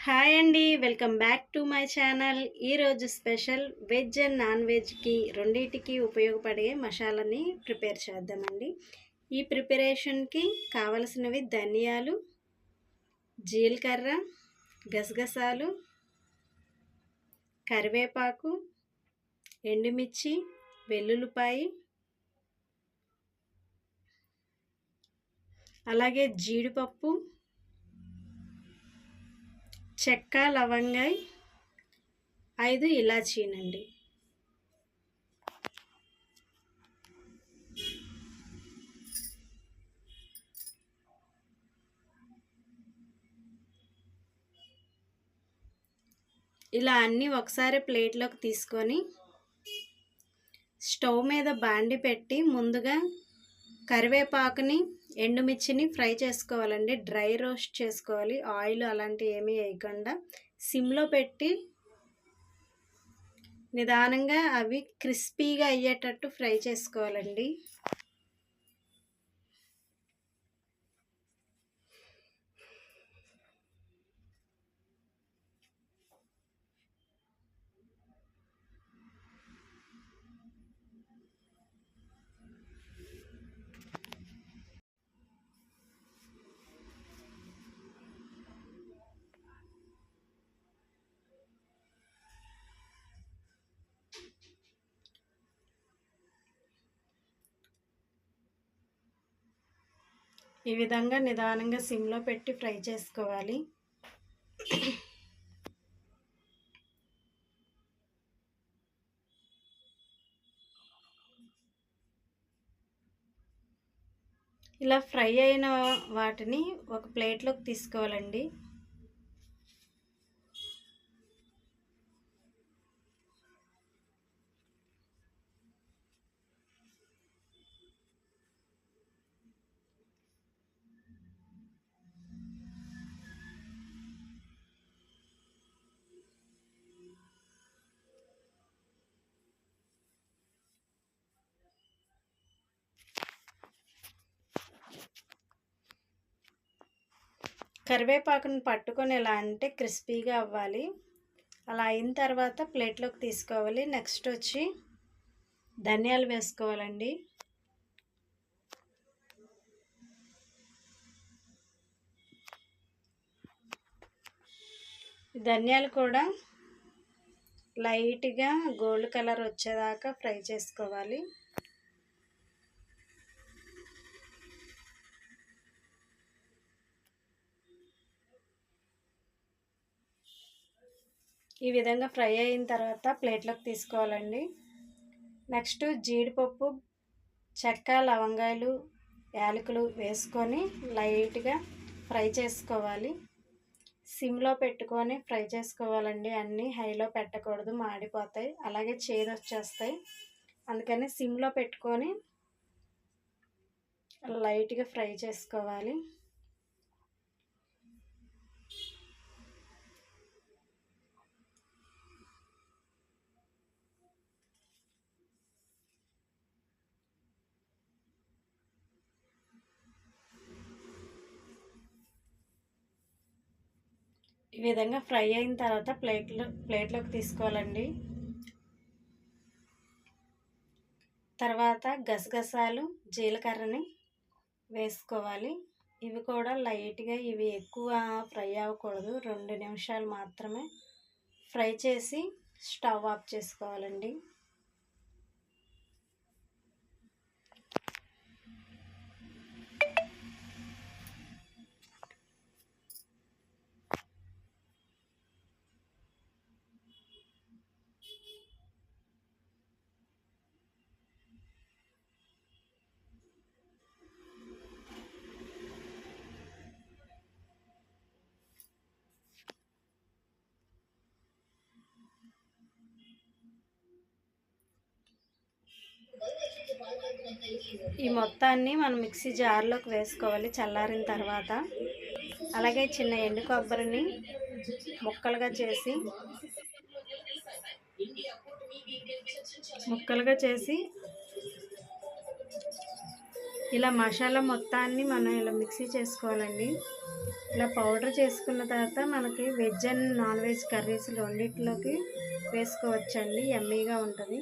Hi అండి, welcome back to my channel. ఈరోజు special veg and non వెజ్కి రెండింటికి ఉపయోగపడే మసాలాని ప్రిపేర్ చేద్దామండి. ఈ ప్రిపరేషన్కి కావలసినవి ధనియాలు, జీలకర్ర, గసగసాలు, కరివేపాకు, ఎండుమిర్చి, వెల్లుల్లిపాయి, అలాగే జీడిపప్పు, చెక్క, లవంగాయ్, 5 ఇలాచీనండి. ఇలా అన్నీ ఒకసారి ప్లేట్లోకి తీసుకొని స్టవ్ మీద బాండి పెట్టి ముందుగా కరివేపాకుని, ఎండుమిర్చిని ఫ్రై చేసుకోవాలండి. డ్రై రోస్ట్ చేసుకోవాలి. ఆయిల్ అలాంటివి ఏమీ వేయకుండా సిమ్లో పెట్టి నిదానంగా అవి క్రిస్పీగా అయ్యేటట్టు ఫ్రై చేసుకోవాలండి. ఈ విధంగా నిదానంగా సిమ్లో పెట్టి ఫ్రై చేసుకోవాలి. ఇలా ఫ్రై అయిన వాటిని ఒక ప్లేట్లోకి తీసుకోవాలండి. కరివేపాకుని పట్టుకొని ఎలా అంటే క్రిస్పీగా అవ్వాలి. అలా అయిన తర్వాత ప్లేట్లోకి తీసుకోవాలి. నెక్స్ట్ వచ్చి ధనియాలు వేసుకోవాలండి. ధనియాలు కూడా లైట్గా గోల్డ్ కలర్ వచ్చేదాకా ఫ్రై చేసుకోవాలి. ఈ విధంగా ఫ్రై అయిన తర్వాత ప్లేట్లోకి తీసుకోవాలండి. నెక్స్ట్ జీడిపప్పు, చెక్క, లవంగాయలు, యాలకులు వేసుకొని లైట్గా ఫ్రై చేసుకోవాలి. సిమ్లో పెట్టుకొని ఫ్రై చేసుకోవాలండి. అన్నీ హైలో పెట్టకూడదు, మాడిపోతాయి, అలాగే చేదు వచ్చేస్తాయి. అందుకని సిమ్లో పెట్టుకొని లైట్గా ఫ్రై చేసుకోవాలి. ఈ విధంగా ఫ్రై అయిన తర్వాత ప్లేట్లోకి తీసుకోవాలండి. తర్వాత గసగసాలు, జీలకర్రని వేసుకోవాలి. ఇవి కూడా లైట్గా, ఇవి ఎక్కువ ఫ్రై అవ్వకూడదు, 2 నిమిషాలు మాత్రమే ఫ్రై చేసి స్టవ్ ఆఫ్ చేసుకోవాలండి. ఈ మొత్తాన్ని మనం మిక్సీ జార్లోకి వేసుకోవాలి చల్లారిన తర్వాత. అలాగే చిన్న ఎండు కొబ్బరిని ముక్కలుగా చేసి ఇలా మసాలా మొత్తాన్ని మనం ఇలా మిక్సీ చేసుకోవాలండి. ఇలా పౌడర్ చేసుకున్న తర్వాత మనకి veg and non veg curries రెండిట్లోకి వేసుకోవచ్చండి. యమ్మీగా ఉంటుంది.